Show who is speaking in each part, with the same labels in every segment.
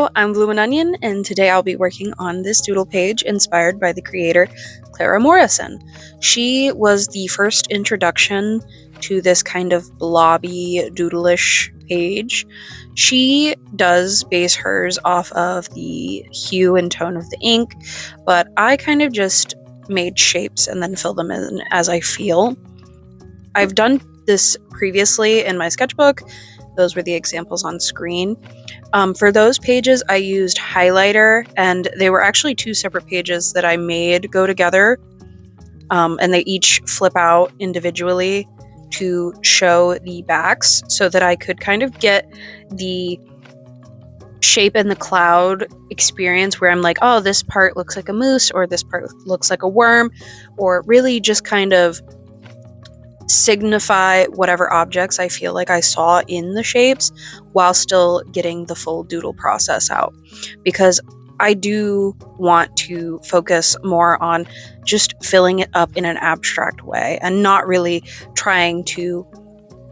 Speaker 1: Hello, I'm Blumin-Onion, and today I'll be working on this doodle page inspired by the creator Clara Morrison. She was the first introduction to this kind of blobby, doodleish page. She does base hers off of the hue and tone of the ink, but I kind of just made shapes and then fill them in as I feel. I've done this previously in my sketchbook. Those were the examples on screen. For those pages, I used highlighter, and they were actually two separate pages that I made go together, and they each flip out individually to show the backs so that I could kind of get the shape in the cloud experience where I'm like, oh, this part looks like a moose, or this part looks like a worm, or really just kind of signify whatever objects I feel like I saw in the shapes while still getting the full doodle process out, because I do want to focus more on just filling it up in an abstract way and not really trying to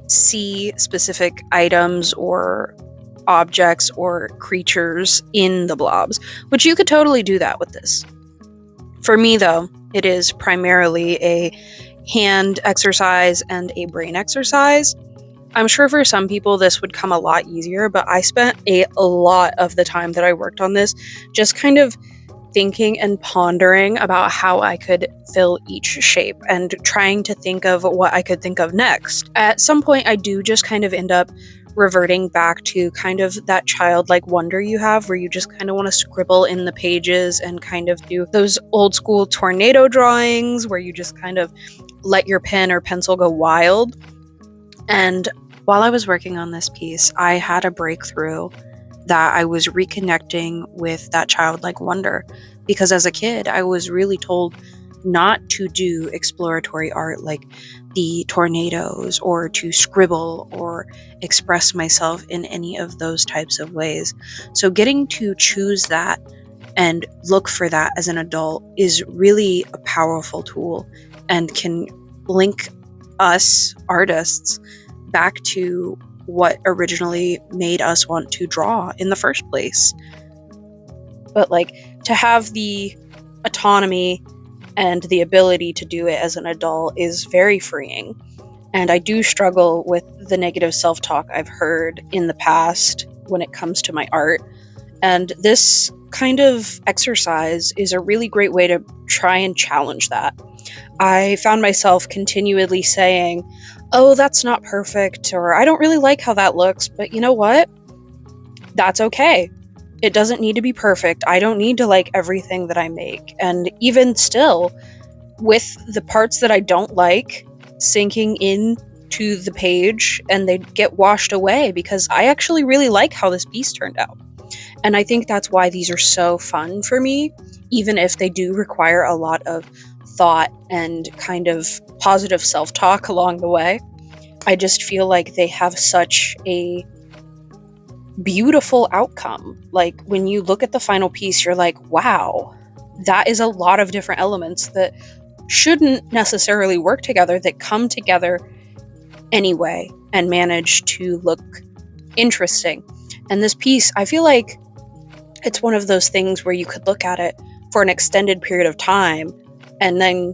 Speaker 1: see specific items or objects or creatures in the blobs, which you could totally do that with this. For me, though, it is primarily a hand exercise and a brain exercise. I'm sure for some people this would come a lot easier, but I spent a lot of the time that I worked on this just kind of thinking and pondering about how I could fill each shape and trying to think of what I could think of next. At some point, I do just kind of end up reverting back to kind of that childlike wonder you have where you just kind of want to scribble in the pages and kind of do those old school tornado drawings where you just kind of let your pen or pencil go wild. And while I was working on this piece, I had a breakthrough that I was reconnecting with that childlike wonder, because as a kid, I was really told not to do exploratory art like the tornadoes or to scribble or express myself in any of those types of ways. So getting to choose that and look for that as an adult is really a powerful tool and can link us artists back to what originally made us want to draw in the first place. But to have the autonomy and the ability to do it as an adult is very freeing. And I do struggle with the negative self-talk I've heard in the past when it comes to my art. And this kind of exercise is a really great way to try and challenge that. I found myself continually saying, oh, that's not perfect, or I don't really like how that looks, but you know what? That's okay. It doesn't need to be perfect. I don't need to like everything that I make. And even still, with the parts that I don't like sinking into the page and they get washed away, because I actually really like how this piece turned out. And I think that's why these are so fun for me, even if they do require a lot of thought and kind of positive self-talk along the way. I just feel like they have such a beautiful outcome. Like when you look at the final piece, you're like, wow, that is a lot of different elements that shouldn't necessarily work together, that come together anyway and manage to look interesting. And this piece, I feel like it's one of those things where you could look at it for an extended period of time and then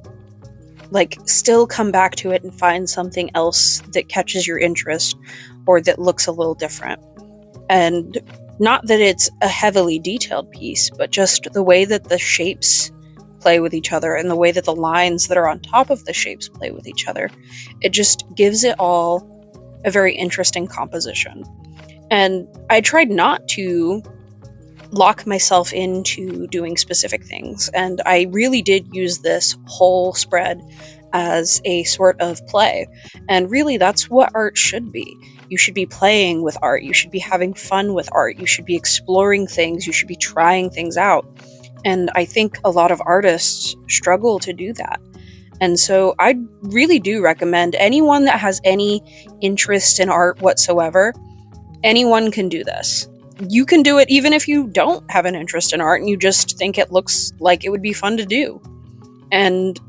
Speaker 1: still come back to it and find something else that catches your interest or that looks a little different. And not that it's a heavily detailed piece, but just the way that the shapes play with each other and the way that the lines that are on top of the shapes play with each other. It just gives it all a very interesting composition. And I tried not to lock myself into doing specific things, and I really did use this whole spread as a sort of play. And really, that's what art should be. You should be playing with art. You should be having fun with art. You should be exploring things. You should be trying things out. And I think a lot of artists struggle to do that. And so I really do recommend anyone that has any interest in art whatsoever, anyone can do this. You can do it even if you don't have an interest in art and you just think it looks like it would be fun to do. And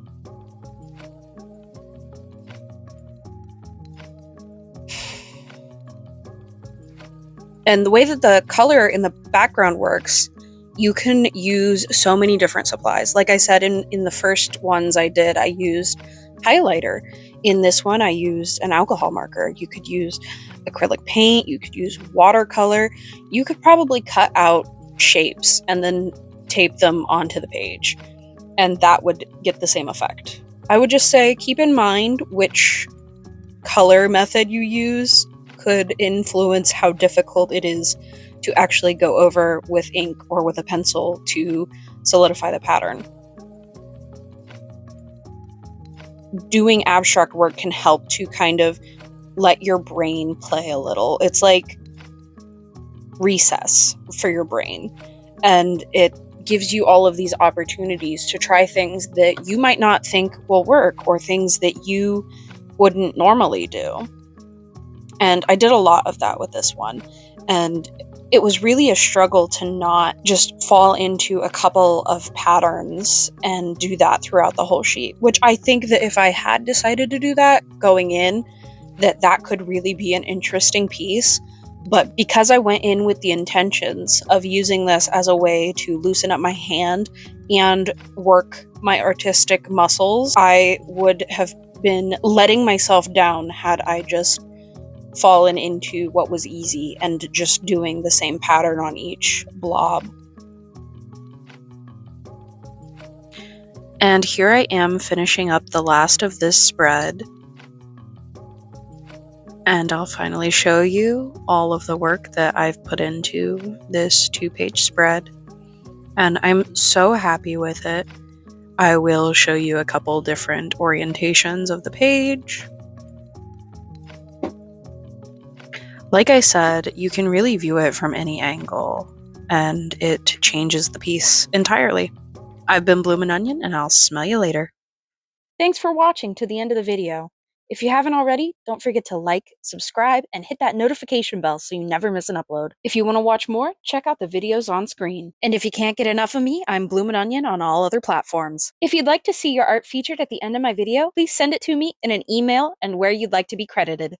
Speaker 1: And the way that the color in the background works, you can use so many different supplies. Like I said, in the first ones I did, I used highlighter. In this one, I used an alcohol marker. You could use acrylic paint, you could use watercolor. You could probably cut out shapes and then tape them onto the page, and that would get the same effect. I would just say keep in mind which color method you use could influence how difficult it is to actually go over with ink or with a pencil to solidify the pattern. Doing abstract work can help to kind of let your brain play a little. It's like recess for your brain, and it gives you all of these opportunities to try things that you might not think will work or things that you wouldn't normally do. And I did a lot of that with this one, and it was really a struggle to not just fall into a couple of patterns and do that throughout the whole sheet, which I think that if I had decided to do that going in, that could really be an interesting piece. But because I went in with the intentions of using this as a way to loosen up my hand and work my artistic muscles, I would have been letting myself down had I just fallen into what was easy and just doing the same pattern on each blob. And here I am finishing up the last of this spread. And I'll finally show you all of the work that I've put into this 2-page spread. And I'm so happy with it. I will show you a couple different orientations of the page. Like I said, you can really view it from any angle, and it changes the piece entirely. I've been Blumin-Onion, and I'll smell you later. Thanks for watching to the end of the video. If you haven't already, don't forget to like, subscribe, and hit that notification bell so you never miss an upload. If you want to watch more, check out the videos on screen. And if you can't get enough of me, I'm Blumin-Onion on all other platforms. If you'd like to see your art featured at the end of my video, please send it to me in an email and where you'd like to be credited.